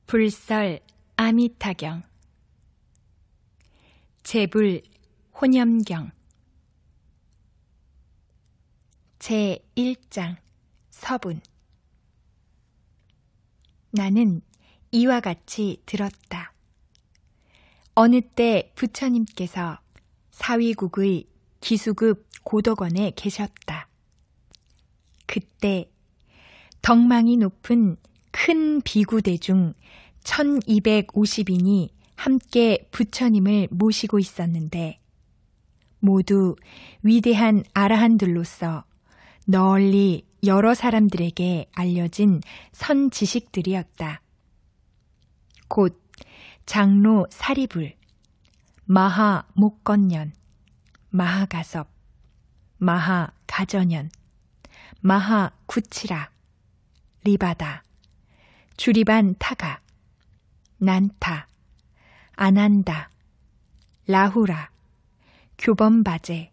불설 아미타경 제불 혼염경 제1장 서분 나는 이와 같이 들었다. 어느 때 부처님께서 사위국의 기수급 고덕원에 계셨다. 그때 덕망이 높은 큰 비구대 중 1250인이 함께 부처님을 모시고 있었는데 모두 위대한 아라한들로서 널리 여러 사람들에게 알려진 선지식들이었다. 곧 장로 사리불, 마하목건년, 마하가섭, 마하가전년, 마하구치라, 리바다, 주리반 타가, 난타, 아난다, 라후라, 교범바제,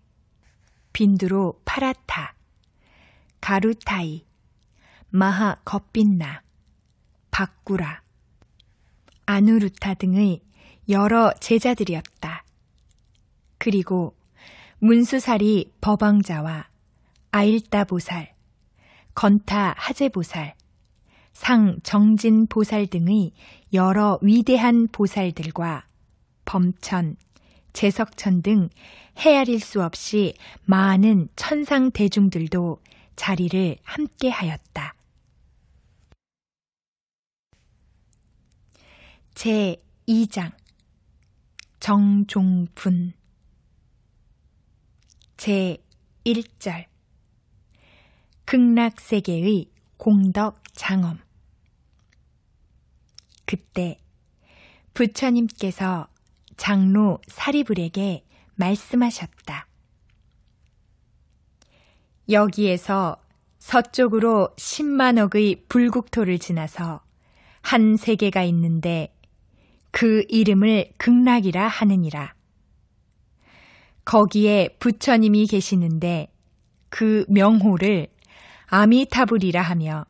빈두로 파라타, 가루타이, 마하겁빈나, 바꾸라, 아누루타 등의 여러 제자들이었다. 그리고 문수사리 법왕자와 아일다보살, 건타 하제보살, 상정진보살 등의 여러 위대한 보살들과 범천, 제석천 등 헤아릴 수 없이 많은 천상 대중들도 자리를 함께 하였다. 제2장 정종분 제1절 극락세계의 공덕 장엄 그때 부처님께서 장로 사리불에게 말씀하셨다. 여기에서 서쪽으로 10만억의 불국토를 지나서 한 세계가 있는데 그 이름을 극락이라 하느니라. 거기에 부처님이 계시는데 그 명호를 아미타불이라 하며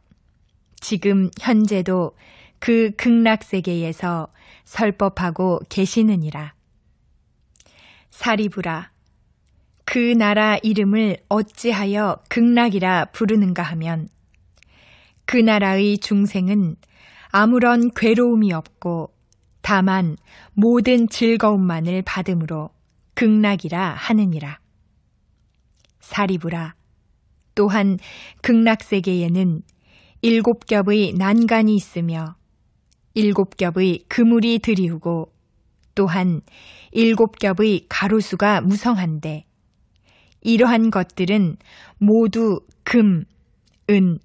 지금 현재도 그 극락세계에서 설법하고 계시느니라. 사리불아, 그 나라 이름을 어찌하여 극락이라 부르는가 하면 그 나라의 중생은 아무런 괴로움이 없고 다만 모든 즐거움만을 받음으로 극락이라 하느니라. 사리불아, 또한 극락세계에는 7겹의 난간이 있으며 7겹의 그물이 드리우고 또한 7겹의 가로수가 무성한데 이러한 것들은 모두 금, 은,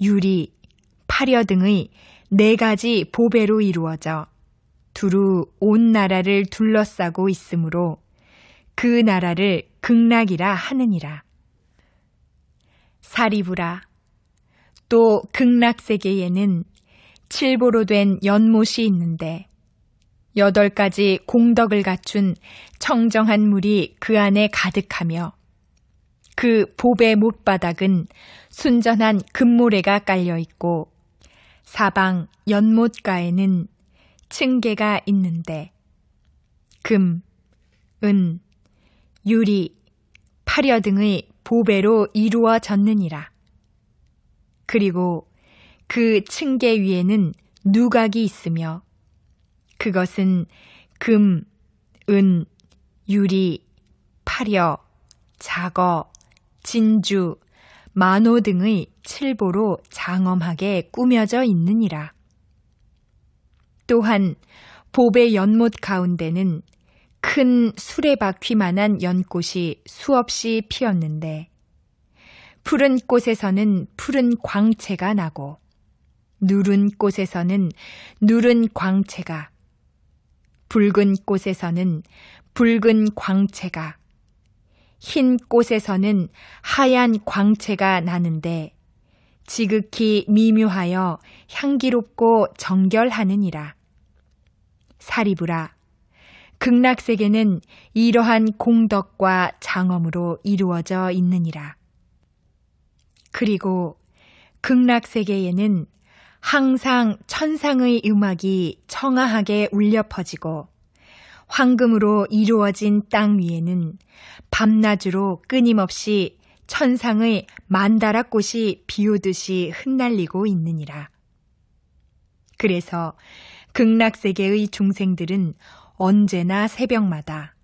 유리, 파려 등의 4가지 보배로 이루어져 두루 온 나라를 둘러싸고 있으므로 그 나라를 극락이라 하느니라. 사리불아, 또 극락세계에는 7보로 된 연못이 있는데 8가지 공덕을 갖춘 청정한 물이 그 안에 가득하며 그 보배 못바닥은 순전한 금모래가 깔려있고 사방 연못가에는 층계가 있는데 금, 은, 유리, 파려 등의 보배로 이루어졌느니라. 그리고 그 층계 위에는 누각이 있으며 그것은 금, 은, 유리, 파려, 자거, 진주, 만호 등의 7보로 장엄하게 꾸며져 있느니라. 또한 보배 연못 가운데는 큰 수레바퀴만한 연꽃이 수없이 피었는데 푸른 꽃에서는 푸른 광채가 나고 누른 꽃에서는 누른 광채가 붉은 꽃에서는 붉은 광채가 흰 꽃에서는 하얀 광채가 나는데 지극히 미묘하여 향기롭고 정결하느니라. 사리불아, 극락세계는 이러한 공덕과 장엄으로 이루어져 있느니라. 그리고 극락세계에는 항상 천상의 음악이 청아하게 울려 퍼지고 황금으로 이루어진 땅 위에는 밤낮으로 끊임없이 천상의 만다라꽃이 비오듯이 흩날리고 있느니라. 그래서 극락세계의 중생들은 언제나 새벽마다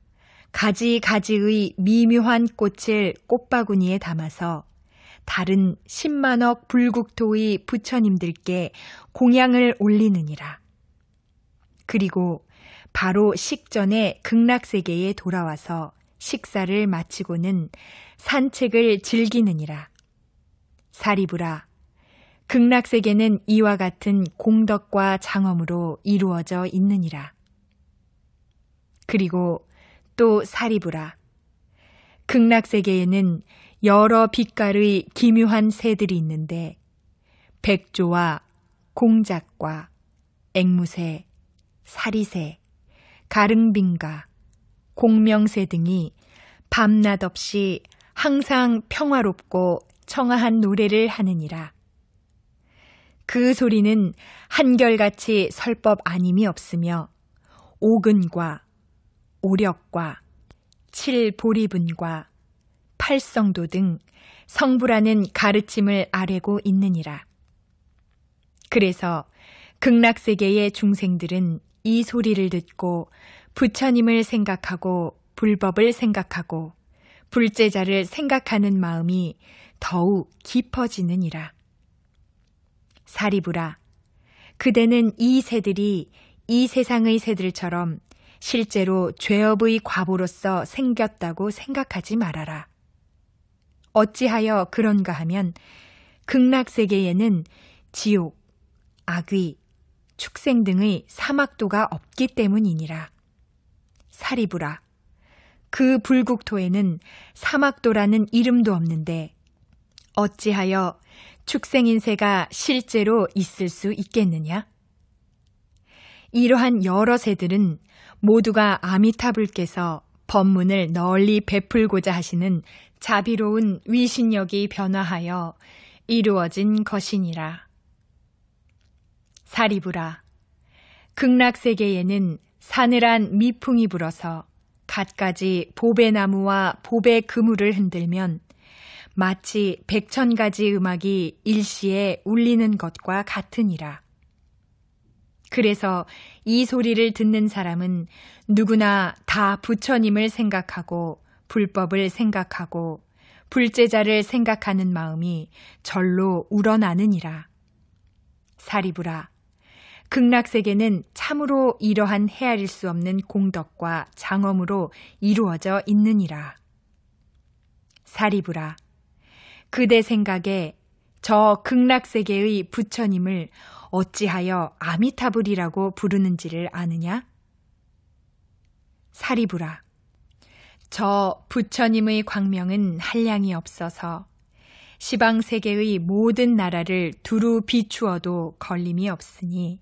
가지가지의 미묘한 꽃을 꽃바구니에 담아서 다른 10만억 불국토의 부처님들께 공양을 올리느니라. 그리고 바로 식전에 극락세계에 돌아와서 식사를 마치고는 산책을 즐기느니라. 사리부라, 극락세계는 이와 같은 공덕과 장엄으로 이루어져 있느니라. 그리고 또 사리부라, 극락세계에는 여러 빛깔의 기묘한 새들이 있는데 백조와 공작과 앵무새, 사리새, 가릉빙가, 공명새 등이 밤낮 없이 항상 평화롭고 청아한 노래를 하느니라. 그 소리는 한결같이 설법 아님이 없으며 오근과 오력과 칠보리분과 팔성도 등 성부라는 가르침을 아뢰고 있느니라. 그래서 극락세계의 중생들은 이 소리를 듣고 부처님을 생각하고 불법을 생각하고 불제자를 생각하는 마음이 더욱 깊어지느니라. 사리부라, 그대는 이 새들이 이 세상의 새들처럼 실제로 죄업의 과보로서 생겼다고 생각하지 말아라. 어찌하여 그런가 하면 극락세계에는 지옥, 악귀, 축생 등의 사막도가 없기 때문이니라. 사리부라, 그 불국토에는 사막도라는 이름도 없는데 어찌하여 축생인새가 실제로 있을 수 있겠느냐? 이러한 여러 새들은 모두가 아미타불께서 법문을 널리 베풀고자 하시는 자비로운 위신력이 변화하여 이루어진 것이니라. 사리부라, 극락세계에는 사늘한 미풍이 불어서 갖가지 보배나무와 보배 그물을 흔들면 마치 100,000가지 음악이 일시에 울리는 것과 같으니라. 그래서 이 소리를 듣는 사람은 누구나 다 부처님을 생각하고 불법을 생각하고 불제자를 생각하는 마음이 절로 우러나느니라. 사리부라, 극락세계는 참으로 이러한 헤아릴 수 없는 공덕과 장엄으로 이루어져 있느니라. 사리부라, 그대 생각에 저 극락세계의 부처님을 어찌하여 아미타불이라고 부르는지를 아느냐? 사리부라, 저 부처님의 광명은 한량이 없어서 시방세계의 모든 나라를 두루 비추어도 걸림이 없으니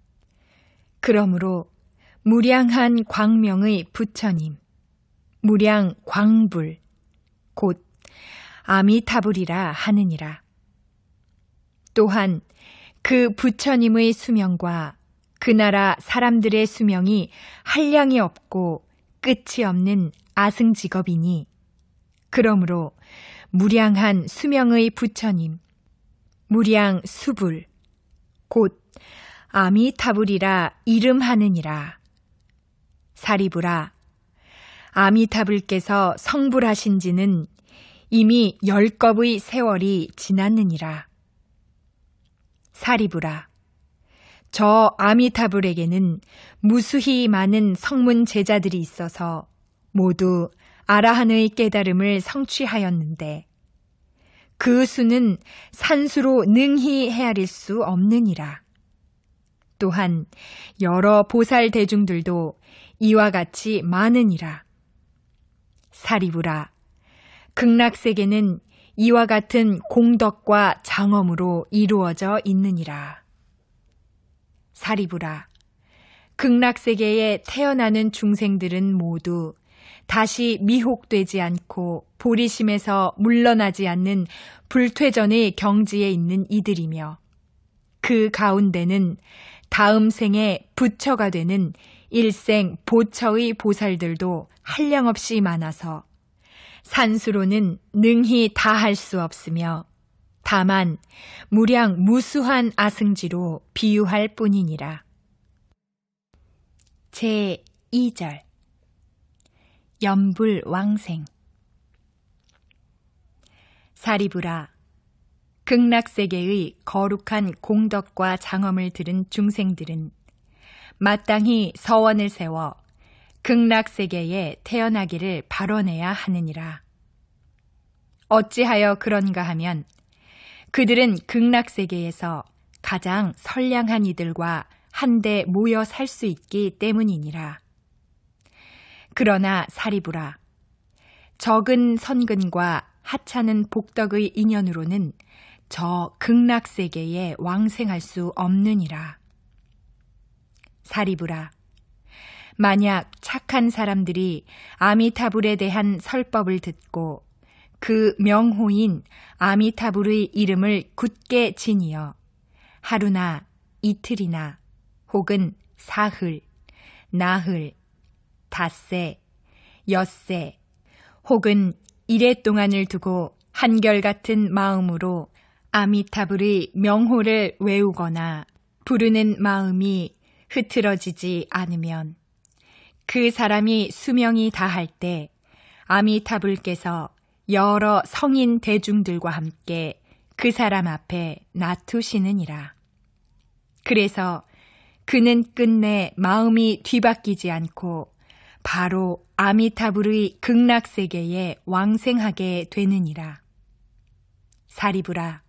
그러므로 무량한 광명의 부처님, 무량 광불, 곧 아미타불이라 하느니라. 또한 그 부처님의 수명과 그 나라 사람들의 수명이 한량이 없고 끝이 없는 아승직업이니 그러므로 무량한 수명의 부처님, 무량 수불, 곧 아미타불이라 이름하느니라. 사리부라, 아미타불께서 성불하신 지는 이미 10겁의 세월이 지났느니라. 사리부라, 저 아미타불에게는 무수히 많은 성문 제자들이 있어서 모두 아라한의 깨달음을 성취하였는데 그 수는 산수로 능히 헤아릴 수 없느니라. 또한 여러 보살 대중들도 이와 같이 많으니라. 사리부라, 극락세계는 이와 같은 공덕과 장엄으로 이루어져 있느니라. 사리부라, 극락세계에 태어나는 중생들은 모두 다시 미혹되지 않고 보리심에서 물러나지 않는 불퇴전의 경지에 있는 이들이며 그 가운데는 다음 생에 부처가 되는 일생 보처의 보살들도 한량없이 많아서 산수로는 능히 다 할 수 없으며 다만 무량 무수한 아승지로 비유할 뿐이니라. 제2절 염불왕생. 사리부라, 극락세계의 거룩한 공덕과 장엄을 들은 중생들은 마땅히 서원을 세워 극락세계에 태어나기를 발원해야 하느니라. 어찌하여 그런가 하면 그들은 극락세계에서 가장 선량한 이들과 한데 모여 살 수 있기 때문이니라. 그러나 사리부라, 적은 선근과 하찮은 복덕의 인연으로는 저 극락세계에 왕생할 수 없느니라. 사리부라, 만약 착한 사람들이 아미타불에 대한 설법을 듣고 그 명호인 아미타불의 이름을 굳게 지니어 하루나 이틀이나 혹은 사흘, 나흘, 닷새, 엿새 혹은 이래 동안을 두고 한결같은 마음으로 아미타불의 명호를 외우거나 부르는 마음이 흐트러지지 않으면 그 사람이 수명이 다할 때 아미타불께서 여러 성인 대중들과 함께 그 사람 앞에 놔두시느니라. 그래서 그는 끝내 마음이 뒤바뀌지 않고 바로 아미타불의 극락세계에 왕생하게 되느니라. 사리부라,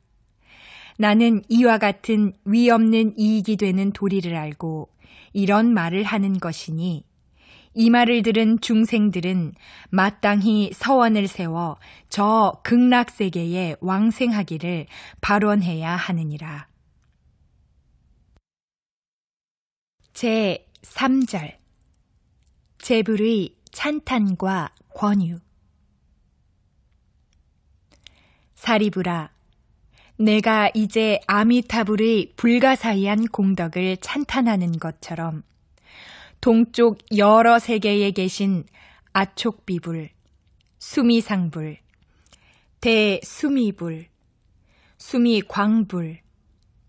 나는 이와 같은 위없는 이익이 되는 도리를 알고 이런 말을 하는 것이니 이 말을 들은 중생들은 마땅히 서원을 세워 저 극락세계에 왕생하기를 발원해야 하느니라. 제3절 제불의 찬탄과 권유. 사리부라, 내가 이제 아미타불의 불가사의한 공덕을 찬탄하는 것처럼 동쪽 여러 세계에 계신 아촉비불, 수미상불, 대수미불, 수미광불,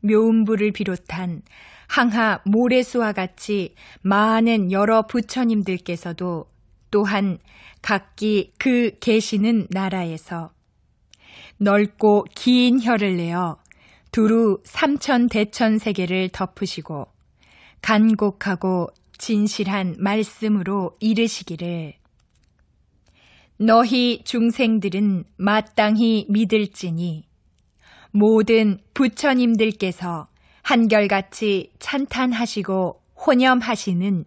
묘음불을 비롯한 항하 모래수와 같이 많은 여러 부처님들께서도 또한 각기 그 계시는 나라에서 넓고 긴 혀를 내어 두루 3,000대천세계를 덮으시고 간곡하고 진실한 말씀으로 이르시기를 너희 중생들은 마땅히 믿을지니 모든 부처님들께서 한결같이 찬탄하시고 혼염하시는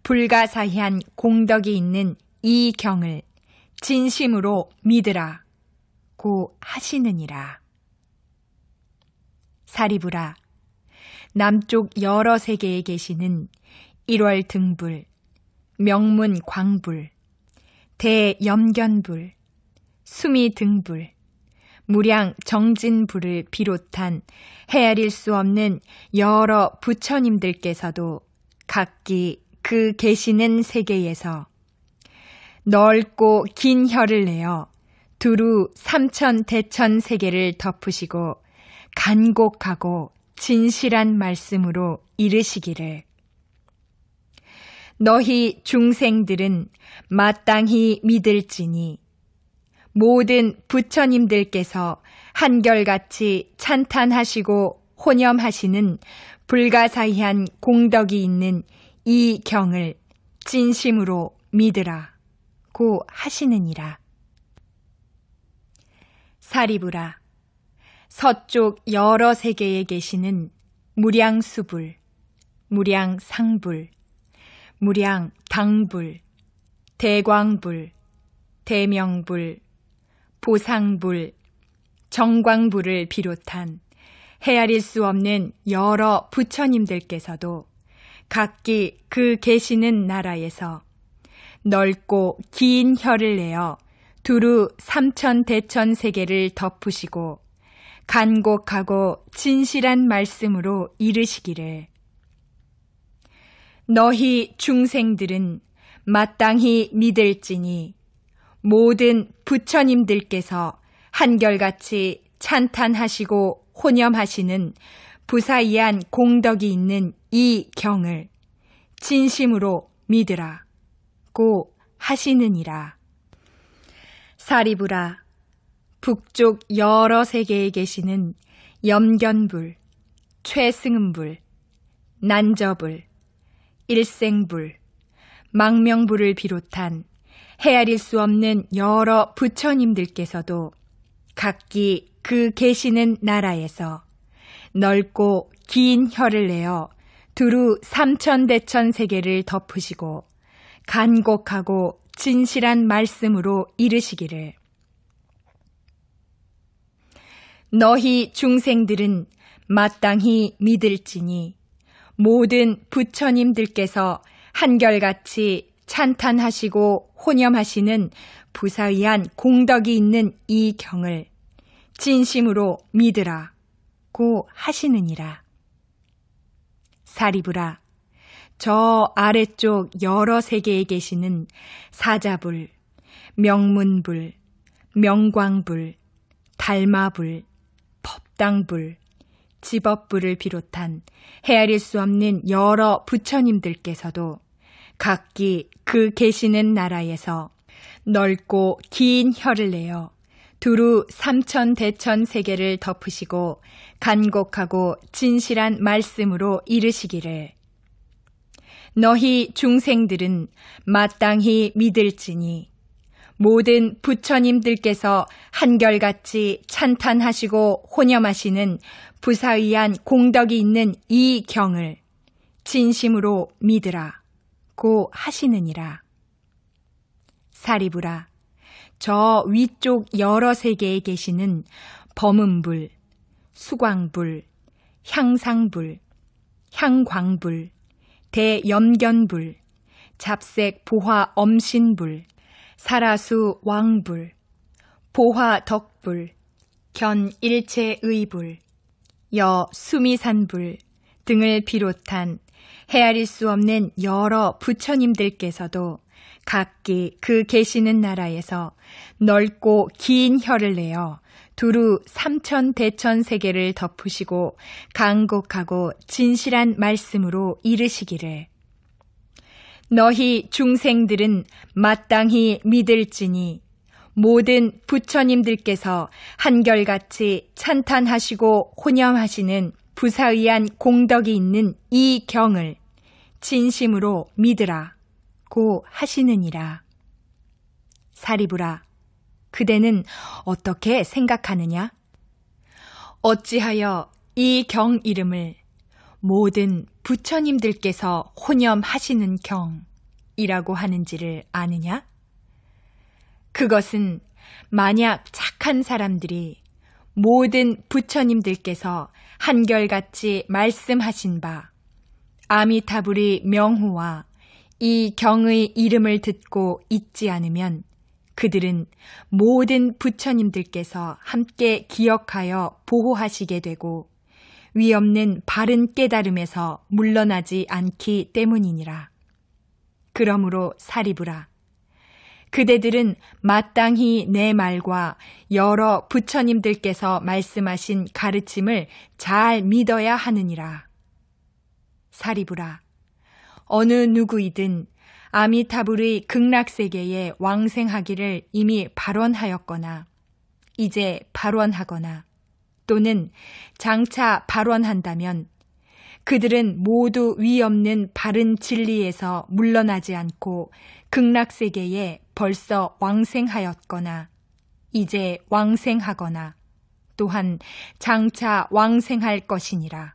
불가사의한 공덕이 있는 이 경을 진심으로 믿으라 고 하시느니라. 사리부라, 남쪽 여러 세계에 계시는 일월등불, 명문광불, 대염견불, 수미등불, 무량정진불을 비롯한 헤아릴 수 없는 여러 부처님들께서도 각기 그 계시는 세계에서 넓고 긴 혀를 내어 두루 3,000대천세계를 덮으시고 간곡하고 진실한 말씀으로 이르시기를 너희 중생들은 마땅히 믿을지니 모든 부처님들께서 한결같이 찬탄하시고 혼염하시는 불가사의한 공덕이 있는 이 경을 진심으로 믿으라 고 하시느니라. 사리부라, 서쪽 여러 세계에 계시는 무량수불, 무량상불, 무량당불, 대광불, 대명불, 보상불, 정광불을 비롯한 헤아릴 수 없는 여러 부처님들께서도 각기 그 계시는 나라에서 넓고 긴 혀를 내어 두루 3,000대천세계를 덮으시고 간곡하고 진실한 말씀으로 이르시기를 너희 중생들은 마땅히 믿을지니 모든 부처님들께서 한결같이 찬탄하시고 혼염하시는 부사이한 공덕이 있는 이 경을 진심으로 믿으라 고 하시느니라. 사리부라, 북쪽 여러 세계에 계시는 염견불, 최승음불, 난저불, 일생불, 망명불을 비롯한 헤아릴 수 없는 여러 부처님들께서도 각기 그 계시는 나라에서 넓고 긴 혀를 내어 두루 삼천대천 세계를 덮으시고 간곡하고 진실한 말씀으로 이르시기를 너희 중생들은 마땅히 믿을지니 모든 부처님들께서 한결같이 찬탄하시고 혼염하시는 부사의한 공덕이 있는 이 경을 진심으로 믿으라 고 하시느니라. 사리부라, 저 아래쪽 여러 세계에 계시는 사자불, 명문불, 명광불, 달마불, 법당불, 지법불을 비롯한 헤아릴 수 없는 여러 부처님들께서도 각기 그 계시는 나라에서 넓고 긴 혀를 내어 두루 삼천대천 세계를 덮으시고 간곡하고 진실한 말씀으로 이르시기를 너희 중생들은 마땅히 믿을지니 모든 부처님들께서 한결같이 찬탄하시고 혼염하시는 부사의한 공덕이 있는 이 경을 진심으로 믿으라 고 하시느니라. 사리부라, 저 위쪽 여러 세계에 계시는 범음불, 수광불, 향상불, 향광불, 대염견불, 잡색 보화 엄신불, 사라수 왕불, 보화덕불, 견일체의불, 여수미산불 등을 비롯한 헤아릴 수 없는 여러 부처님들께서도 각기 그 계시는 나라에서 넓고 긴 혀를 내어 두루 삼천대천 세계를 덮으시고 간곡하고 진실한 말씀으로 이르시기를 너희 중생들은 마땅히 믿을지니 모든 부처님들께서 한결같이 찬탄하시고 혼염하시는 부사의한 공덕이 있는 이 경을 진심으로 믿으라 고 하시느니라. 사리부라, 그대는 어떻게 생각하느냐? 어찌하여 이 경 이름을 모든 부처님들께서 혼염하시는 경이라고 하는지를 아느냐? 그것은 만약 착한 사람들이 모든 부처님들께서 한결같이 말씀하신 바 아미타불의 명호와 이 경의 이름을 듣고 잊지 않으면 그들은 모든 부처님들께서 함께 기억하여 보호하시게 되고 위없는 바른 깨달음에서 물러나지 않기 때문이니라. 그러므로 사리부라, 그대들은 마땅히 내 말과 여러 부처님들께서 말씀하신 가르침을 잘 믿어야 하느니라. 사리부라, 어느 누구이든 아미타불의 극락세계에 왕생하기를 이미 발언하였거나 이제 발언하거나 또는 장차 발언한다면 그들은 모두 위없는 바른 진리에서 물러나지 않고 극락세계에 벌써 왕생하였거나 이제 왕생하거나 또한 장차 왕생할 것이니라.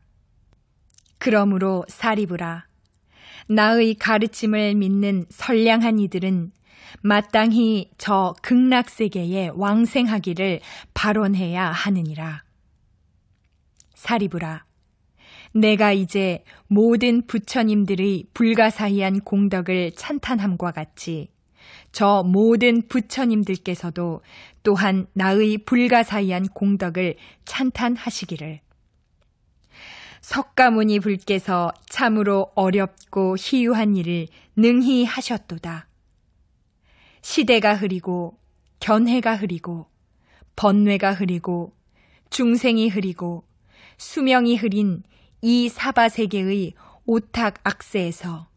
그러므로 사리부라, 나의 가르침을 믿는 선량한 이들은 마땅히 저 극락세계에 왕생하기를 발언해야 하느니라. 사리부라, 내가 이제 모든 부처님들의 불가사의한 공덕을 찬탄함과 같이 저 모든 부처님들께서도 또한 나의 불가사의한 공덕을 찬탄하시기를. 석가모니 불께서 참으로 어렵고 희유한 일을 능히 하셨도다. 시대가 흐리고 견해가 흐리고 번뇌가 흐리고 중생이 흐리고 수명이 흐린 이 사바세계의 오탁 악세에서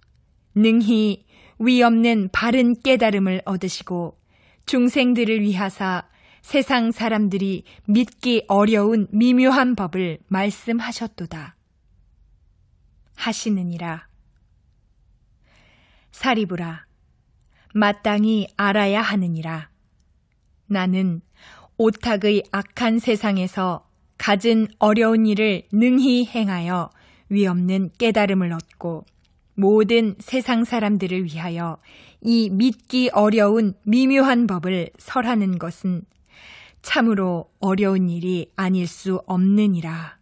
능히 위없는 바른 깨달음을 얻으시고 중생들을 위하사 세상 사람들이 믿기 어려운 미묘한 법을 말씀하셨도다. 하시느니라. 사리부라, 마땅히 알아야 하느니라. 나는 오탁의 악한 세상에서 갖은 어려운 일을 능히 행하여 위없는 깨달음을 얻고 모든 세상 사람들을 위하여 이 믿기 어려운 미묘한 법을 설하는 것은 참으로 어려운 일이 아닐 수 없느니라.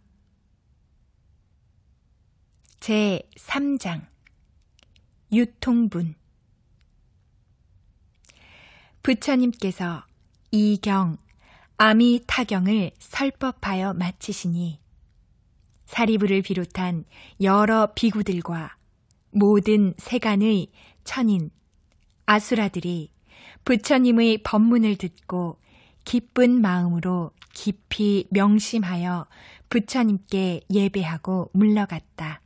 제3장 유통분. 부처님께서 이경, 아미타경을 설법하여 마치시니 사리부를 비롯한 여러 비구들과 모든 세간의 천인, 아수라들이 부처님의 법문을 듣고 기쁜 마음으로 깊이 명심하여 부처님께 예배하고 물러갔다.